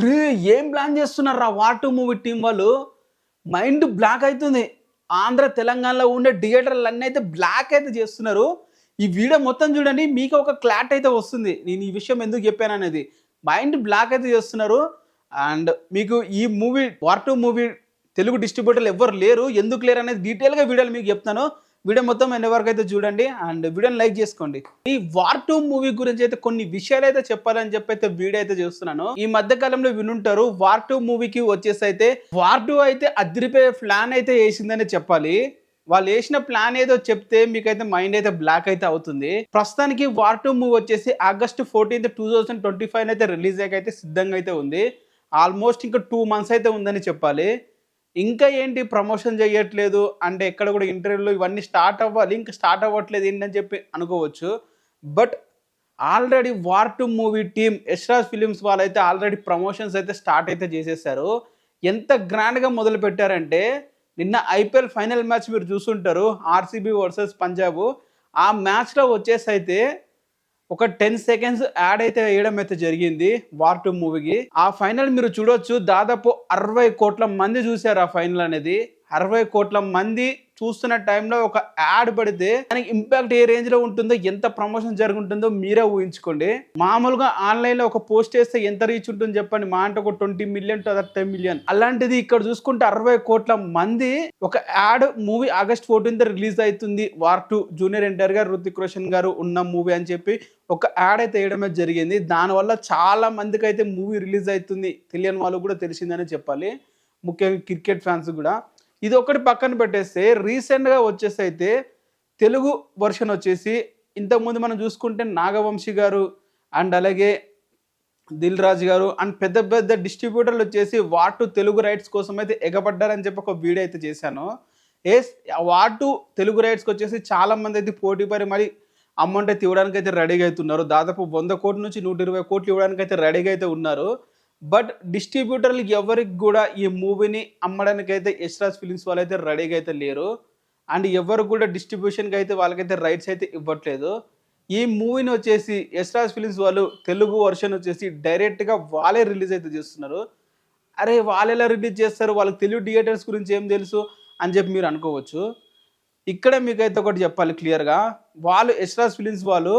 రే ఏం ప్లాన్ చేస్తున్నారా war two movie team వాళ్ళు? మైండ్ బ్లాక్ అవుతుంది. ఆంధ్ర తెలంగాణలో ఉండే థియేటర్లు అన్నీ అయితే బ్లాక్ అయితే చేస్తున్నారు. ఈ వీడియో మొత్తం చూడండి, మీకు ఒక క్లాట్ అయితే వస్తుంది నేను ఈ విషయం ఎందుకు చెప్పాను అనేది. మైండ్ బ్లాక్ అయితే చేస్తున్నారు. అండ్ మీకు ఈ movie War two movie Telugu డిస్ట్రిబ్యూటర్లు ఎవ్వరు లేరు, ఎందుకు లేరు అనేది డీటెయిల్గా వీడియోలు మీకు చెప్తాను. వీడియో మొత్తం ఎన్ని వరకు అయితే చూడండి అండ్ వీడియోని లైక్ చేసుకోండి. ఈ వార్ టూ మూవీ గురించి అయితే కొన్ని విషయాలు అయితే చెప్పాలని చెప్పి అయితే వీడియో అయితే చేస్తున్నాను. ఈ మధ్య కాలంలో వినుంటారు, వార్ టూ మూవీకి వచ్చేసి అయితే వార్ టూ అయితే అదిరిపోయే ప్లాన్ అయితే వేసిందని చెప్పాలి. వాళ్ళు వేసిన ప్లాన్ ఏదో చెప్తే మీకైతే మైండ్ అయితే బ్లాక్ అయితే అవుతుంది. ప్రస్తుతానికి వార్ టూ మూవీ వచ్చేసి ఆగస్ట్ 14, 2025 అయితే రిలీజ్ అయితే సిద్ధంగా అయితే ఉంది. ఆల్మోస్ట్ ఇంకా 2 months అయితే ఉందని చెప్పాలి. ఇంకా ఏంటి ప్రమోషన్ చేయట్లేదు అంటే ఎక్కడ కూడా ఇంటర్వ్యూలు ఇవన్నీ స్టార్ట్ అవ్వాలి, ఇంకా స్టార్ట్ అవ్వట్లేదు ఏంటని చెప్పి అనుకోవచ్చు. But already war two movie team Yashraj films వాళ్ళైతే ఆల్రెడీ ప్రమోషన్స్ అయితే స్టార్ట్ అయితే చేసేసారు. ఎంత గ్రాండ్గా మొదలు పెట్టారంటే నిన్న ఐపీఎల్ ఫైనల్ మ్యాచ్ మీరు చూసుంటారు, ఆర్సీబీ వర్సెస్ పంజాబ్. ఆ మ్యాచ్లో వచ్చేసి అయితే ఒక 10 seconds యాడ్ అయితే వేయడం అయితే జరిగింది వార్ టూ మూవీకి. ఆ ఫైనల్ మీరు చూడొచ్చు, దాదాపు 60 కోట్ల మంది చూశారు ఆ ఫైనల్ అనేది. 60 కోట్ల మంది చూస్తున్న టైంలో ఒక యాడ్ పడితే దానికి ఇంపాక్ట్ ఏ రేంజ్ లో ఉంటుందో, ఎంత ప్రమోషన్ జరుగుతుందో మీరే ఊహించుకోండి. మామూలుగా ఆన్లైన్ లో ఒక పోస్ట్ చేస్తే ఎంత రీచ్ ఉంటుంది చెప్పండి, మా అంటే ఒక 20 million to 30 million. అలాంటిది ఇక్కడ చూసుకుంటే 60 కోట్ల మంది ఒక యాడ్ మూవీ ఆగస్ట్ 14 రిలీజ్ అవుతుంది వార్ టూ, జూనియర్ ఎన్టీఆర్ గారు హృతిక్ రోషన్ గారు ఉన్న మూవీ అని చెప్పి ఒక యాడ్ అయితే వేయడమే జరిగింది. దానివల్ల చాలా మందికి అయితే మూవీ రిలీజ్ అవుతుంది తెలియని వాళ్ళు కూడా తెలిసిందని చెప్పాలి, ముఖ్యంగా క్రికెట్ ఫ్యాన్స్ కూడా. ఇది ఒకటి పక్కన పెట్టేస్తే రీసెంట్గా వచ్చేసి అయితే తెలుగు వర్షన్ వచ్చేసి ఇంతకుముందు మనం చూసుకుంటే నాగవంశీ గారు అండ్ అలాగే దిల్ రాజు గారు అండ్ పెద్ద పెద్ద డిస్ట్రిబ్యూటర్లు వచ్చేసి వార్ టూ తెలుగు రైట్స్ కోసం అయితే ఎగబడ్డారని చెప్పి ఒక వీడియో అయితే చేశాను. వార్ టూ తెలుగు రైట్స్కి వచ్చేసి చాలా మంది అయితే పోటీ పడి మరి అమౌంట్ అయితే ఇవ్వడానికి అయితే రెడీగా అవుతున్నారు. దాదాపు 100 కోట్ల నుంచి 120 కోట్లు ఇవ్వడానికి అయితే రెడీగా అయితే ఉన్నారు. బట్ డిస్ట్రిబ్యూటర్లు ఎవరికి కూడా ఈ మూవీని అమ్మడానికి అయితే యశ్రాజ్ ఫిలిమ్స్ వాళ్ళు అయితే రెడీగా అయితే లేరు. అండ్ ఎవరు కూడా డిస్ట్రిబ్యూషన్కి అయితే వాళ్ళకైతే రైట్స్ అయితే ఇవ్వట్లేదు. ఈ మూవీని వచ్చేసి యశ్రాజ్ ఫిలిమ్స్ వాళ్ళు తెలుగు వర్షన్ వచ్చేసి డైరెక్ట్గా వాళ్ళే రిలీజ్ అయితే చేస్తున్నారు. అరే వాళ్ళు ఎలా రిలీజ్ చేస్తారు, వాళ్ళకి తెలుగు థియేటర్స్ గురించి ఏం తెలుసు అని చెప్పి మీరు అనుకోవచ్చు. ఇక్కడ మీకైతే ఒకటి చెప్పాలి క్లియర్గా, వాళ్ళు యశ్రాజ్ ఫిలిమ్స్ వాళ్ళు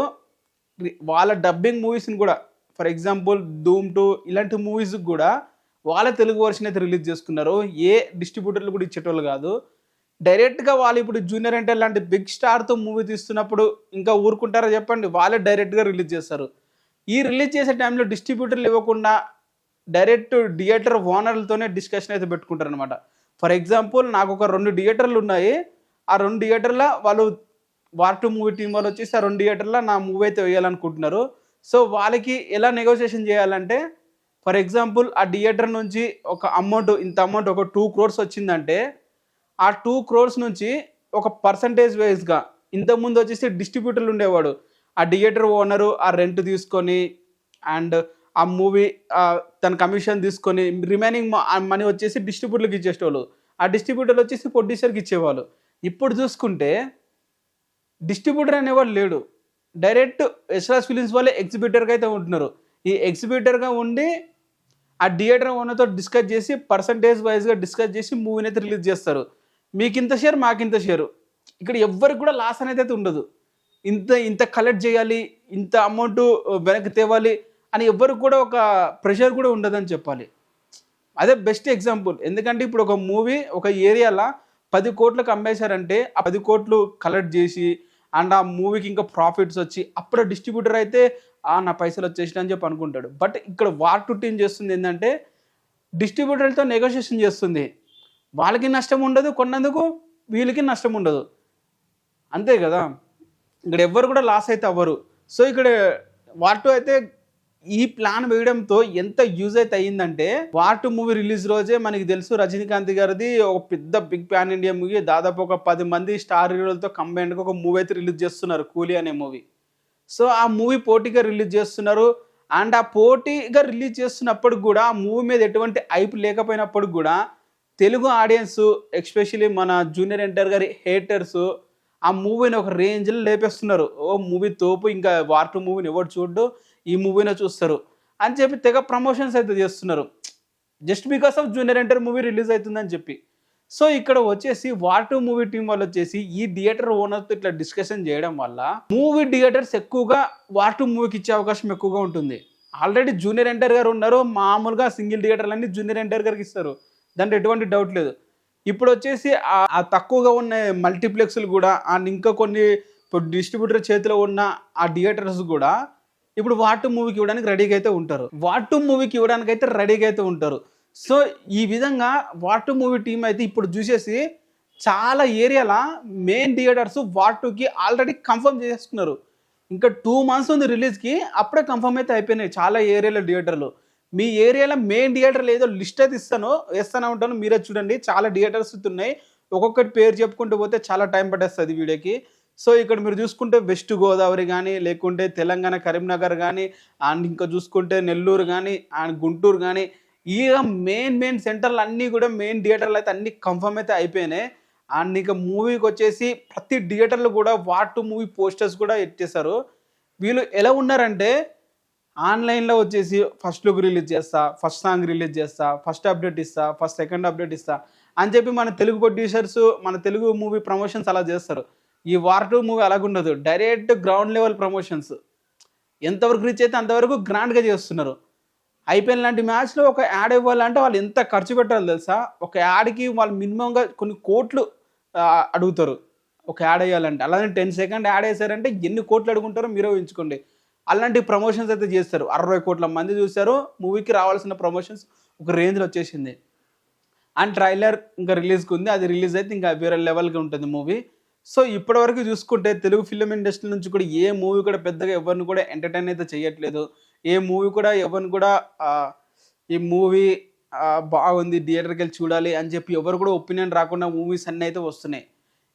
వాళ్ళ డబ్బింగ్ మూవీస్ని కూడా, ఫర్ ఎగ్జాంపుల్ ధూమ్ 2 ఇలాంటి మూవీస్ కూడా వాళ్ళ తెలుగు వర్షన్ అయితే రిలీజ్ చేసుకున్నారు. ఏ డిస్ట్రిబ్యూటర్లు కూడా ఇచ్చేటోళ్ళు కాదు. డైరెక్ట్గా వాళ్ళు ఇప్పుడు జూనియర్ ఎన్టీఆర్ లాంటి బిగ్ స్టార్తో మూవీ తీస్తున్నప్పుడు ఇంకా ఊరుకుంటారా చెప్పండి, వాళ్ళే డైరెక్ట్గా రిలీజ్ చేస్తారు. ఈ రిలీజ్ చేసే టైంలో డిస్ట్రిబ్యూటర్లు ఇవ్వకుండా డైరెక్ట్ థియేటర్ ఓనర్లతోనే డిస్కషన్ అయితే పెట్టుకుంటారు అనమాట. ఫర్ ఎగ్జాంపుల్ నాకు ఒక 2 థియేటర్లు ఉన్నాయి. ఆ 2 థియేటర్ల వాళ్ళు వార్ టూ మూవీ టీం వాళ్ళు వచ్చేసి ఆ 2 థియేటర్ల నా మూవీ అయితే వేయాలనుకుంటున్నారు. సో వాళ్ళకి ఎలా నెగోషియేషన్ చేయాలంటే, ఫర్ ఎగ్జాంపుల్ ఆ థియేటర్ నుంచి ఒక అమౌంట్, ఇంత అమౌంట్ ఒక 2 crores వచ్చిందంటే ఆ 2 crores నుంచి ఒక పర్సంటేజ్ వైజ్గా, ఇంతకుముందు వచ్చేసి డిస్ట్రిబ్యూటర్లు ఉండేవాడు, ఆ థియేటర్ ఓనరు ఆ రెంట్ తీసుకొని అండ్ ఆ మూవీ తన కమిషన్ తీసుకొని రిమైనింగ్ మనీ వచ్చేసి డిస్ట్రిబ్యూటర్లకు ఇచ్చేసేవాళ్ళు. ఆ డిస్ట్రిబ్యూటర్లు వచ్చేసి ప్రొడ్యూసర్కి ఇచ్చేవాళ్ళు. ఇప్పుడు చూసుకుంటే డిస్ట్రిబ్యూటర్ అనేవాడు లేడు, డైరెక్ట్ యశ్రాజ్ ఫిలిమ్స్ వాళ్ళే ఎగ్జిబ్యూటర్గా అయితే ఉంటున్నారు. ఈ ఎగ్జిబ్యూటర్గా ఉండి ఆ థియేటర్ ఓనర్తో డిస్కస్ చేసి పర్సంటేజ్ వైజ్గా డిస్కస్ చేసి మూవీని అయితే రిలీజ్ చేస్తారు. మీకు ఇంత షేర్, మాకు ఇంత షేరు. ఇక్కడ ఎవ్వరికి కూడా లాస్ అనేది అయితే ఉండదు. ఇంత ఇంత కలెక్ట్ చేయాలి, ఇంత అమౌంట్ వెనక్కి తేవాలి అని ఎవ్వరికి కూడా ఒక ప్రెషర్ కూడా ఉండదని చెప్పాలి. అదే బెస్ట్ ఎగ్జాంపుల్. ఎందుకంటే ఇప్పుడు ఒక మూవీ ఒక ఏరియాలో 10 కోట్లకు అమ్మేశారంటే ఆ 10 కోట్లు కలెక్ట్ చేసి అండ్ ఆ మూవీకి ఇంకా ప్రాఫిట్స్ వచ్చి అప్పుడు డిస్ట్రిబ్యూటర్ అయితే నా పైసలు వచ్చేసిన అని చెప్పి అనుకుంటాడు. బట్ ఇక్కడ వార్ టూ టీం చేస్తుంది ఏంటంటే డిస్ట్రిబ్యూటర్లతో నెగోషియేషన్ చేస్తుంది. వాళ్ళకి నష్టం ఉండదు కొన్నందుకు, వీళ్ళకి నష్టం ఉండదు, అంతే కదా. ఇక్కడ ఎవ్వరు కూడా లాస్ అయితే అవ్వరు. సో ఇక్కడ వార్ టూ అయితే ఈ ప్లాన్ వేయడంతో ఎంత యూజ్ అయితే అయ్యిందంటే, వార్ టూ మూవీ రిలీజ్ రోజే మనకి తెలుసు రజనీకాంత్ గారిది ఒక పెద్ద బిగ్ ప్యాన్ ఇండియా మూవీ, దాదాపు ఒక 10 మంది స్టార్ హీరోలతో కంబైన్డ్గా ఒక మూవీ అయితే రిలీజ్ చేస్తున్నారు, కూలీ అనే మూవీ. సో ఆ మూవీ పోటీగా రిలీజ్ చేస్తున్నారు. అండ్ ఆ పోటీగా రిలీజ్ చేస్తున్నప్పుడు కూడా ఆ మూవీ మీద ఎటువంటి హైప్ లేకపోయినప్పుడు కూడా తెలుగు ఆడియన్స్, ఎస్పెషలీ మన జూనియర్ ఎన్టీఆర్ గారి హేటర్స్ ఆ మూవీని ఒక రేంజ్లో లేపేస్తున్నారు. ఓ మూవీ తోపు, ఇంకా వార్ టూ మూవీని ఎవరు చూడ్డు, ఈ మూవీనే చూస్తారు. అని చెప్పి తెగ ప్రమోషన్స్ అయితే చేస్తున్నారు, just because of junior NTR movie release అవుతుందని చెప్పి. సో ఇక్కడ వచ్చేసి వార్ 2 మూవీ టీం వాళ్ళు వచ్చేసి ఈ థియేటర్ ఓనర్తో ఇట్లా డిస్కషన్ చేయడం వల్ల మూవీ థియేటర్స్ ఎక్కువగా వార్ 2 మూవీకి ఇచ్చే అవకాశం ఎక్కువగా ఉంటుంది. ఆల్రెడీ జూనియర్ ఎన్టీఆర్ గారు ఉన్నారు, మామూలుగా సింగిల్ థియేటర్లన్నీ జూనియర్ ఎన్టీఆర్ గారికి ఇస్తారు, దాంట్లో ఎటువంటి డౌట్ లేదు. ఇప్పుడు వచ్చేసి ఆ తక్కువగా ఉన్న మల్టీప్లెక్స్లు కూడా అండ్ ఇంకా కొన్ని డిస్ట్రిబ్యూటర్ చేతిలో ఉన్న ఆ థియేటర్స్ కూడా ఇప్పుడు వార్ 2 మూవీకి ఇవ్వడానికి రెడీగా అయితే ఉంటారు, వార్ 2 మూవీకి ఇవ్వడానికి అయితే రెడీగా అయితే ఉంటారు. సో ఈ విధంగా వార్ 2 మూవీ టీం అయితే ఇప్పుడు చూసేసి చాలా ఏరియాల మెయిన్ థియేటర్స్ వార్ 2కి ఆల్రెడీ కన్ఫర్మ్ చేసుకున్నారు. ఇంకా 2 మంత్స్ ఉంది రిలీజ్కి, అప్పుడే కన్ఫర్మ్ అయితే అయిపోయినాయి చాలా ఏరియాలో థియేటర్లు. మీ ఏరియాలో మెయిన్ థియేటర్లు ఏదో లిస్ట్ అయితే వేస్తూనే ఉంటాను, మీరే చూడండి. చాలా థియేటర్స్ ఉన్నాయి, ఒక్కొక్కటి పేరు చెప్పుకుంటూ పోతే చాలా టైం పట్టేస్తుంది వీడియోకి. సో ఇక్కడ మీరు చూసుకుంటే వెస్ట్ గోదావరి కానీ, లేకుంటే తెలంగాణ కరీంనగర్ కానీ, అండ్ ఇంకా చూసుకుంటే నెల్లూరు కానీ అండ్ గుంటూరు కానీ, ఇక మెయిన్ సెంటర్లు అన్నీ కూడా మెయిన్ థియేటర్లు అయితే అన్నీ కన్ఫర్మ్ అయితే అయిపోయినాయి. అండ్ ఇంకా మూవీకి వచ్చేసి ప్రతి థియేటర్లో కూడా వార్ 2 మూవీ పోస్టర్స్ కూడా ఎట్టేశారు. వీళ్ళు ఎలా ఉన్నారంటే ఆన్లైన్లో వచ్చేసి ఫస్ట్ లుక్ రిలీజ్ చేస్తా, ఫస్ట్ సాంగ్ రిలీజ్ చేస్తా, ఫస్ట్ అప్డేట్ ఇస్తా, ఫస్ట్ సెకండ్ అప్డేట్ ఇస్తా అని చెప్పి మన తెలుగు ప్రొడ్యూసర్స్ మన తెలుగు మూవీ ప్రమోషన్స్ అలా చేస్తారు. ఈ వార్ 2 మూవీ అలాగుండదు, డైరెక్ట్ గ్రౌండ్ లెవెల్ ప్రమోషన్స్. ఎంతవరకు రీచ్ అయితే అంతవరకు గ్రాండ్గా చేస్తున్నారు. ఐపీఎల్ లాంటి మ్యాచ్లో ఒక యాడ్ ఇవ్వాలంటే వాళ్ళు ఎంత ఖర్చు పెట్టాలో తెలుసా? ఒక యాడ్కి వాళ్ళు మినిమంగా కొన్ని కోట్లు అడుగుతారు ఒక యాడ్ వేయాలంటే. అలానే 10 సెకండ్ యాడ్ వేసారంటే ఎన్ని కోట్లు అడుగుంటారో మీరే ఊహించుకోండి. అలాంటి ప్రమోషన్స్ అయితే చేస్తారు. 60 కోట్ల మంది చూశారు, మూవీకి రావాల్సిన ప్రమోషన్స్ ఒక రేంజ్లో వచ్చేసింది. అండ్ ట్రైలర్ ఇంకా రిలీజ్కి ఉంది, అది రిలీజ్ అయితే ఇంకా వేరే లెవెల్గా ఉంటుంది మూవీ. సో ఇప్పటివరకు చూసుకుంటే తెలుగు ఫిలిం ఇండస్ట్రీ నుంచి కూడా ఏ మూవీ కూడా పెద్దగా ఎవరిని కూడా ఎంటర్టైన్ అయితే చేయట్లేదు. ఏ మూవీ కూడా ఎవరిని కూడా ఈ మూవీ బాగుంది థియేటర్కి వెళ్ళి చూడాలి అని చెప్పి ఎవరు కూడా ఒపీనియన్ రాకుండా మూవీస్ అన్నీ అయితే వస్తున్నాయి.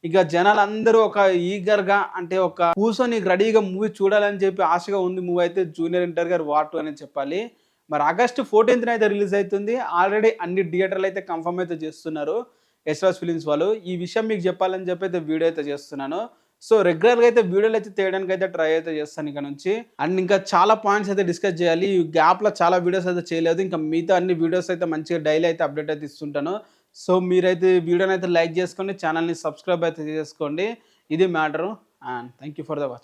ఇక జనాలు అందరూ ఒక ఈగర్గా అంటే ఒక కూర్చొని రెడీగా మూవీ చూడాలని చెప్పి ఆశగా ఉంది మూవీ అయితే జూనియర్ ఎన్టీఆర్ గారు వార్ 2 అని చెప్పాలి. మరి ఆగస్టు 14th అయితే రిలీజ్ అవుతుంది. ఆల్రెడీ అన్ని థియేటర్లు అయితే కన్ఫర్మ్ అయితే చేస్తున్నారు ఎస్రాస్ ఫిలిమ్స్ వాళ్ళు. ఈ విషయం మీకు చెప్పాలని చెప్పి అయితే వీడియో అయితే చేస్తున్నాను. సో రెగ్యులర్గా అయితే వీడియోలు అయితే తీయడానికి అయితే ట్రై అయితే చేస్తాను ఇక నుంచి. అండ్ ఇంకా చాలా పాయింట్స్ అయితే డిస్కస్ చేయాలి. ఈ గ్యాప్లో చాలా వీడియోస్ అయితే చేయలేదు, ఇంకా మిగతా అన్ని వీడియోస్ అయితే మంచిగా డైలీ అయితే అప్డేట్ అయితే ఇస్తుంటాను. సో మీరైతే వీడియోని అయితే లైక్ చేసుకోండి, ఛానల్ని సబ్స్క్రైబ్ అయితే చేసుకోండి. ఇది matter. And thank you for the watch.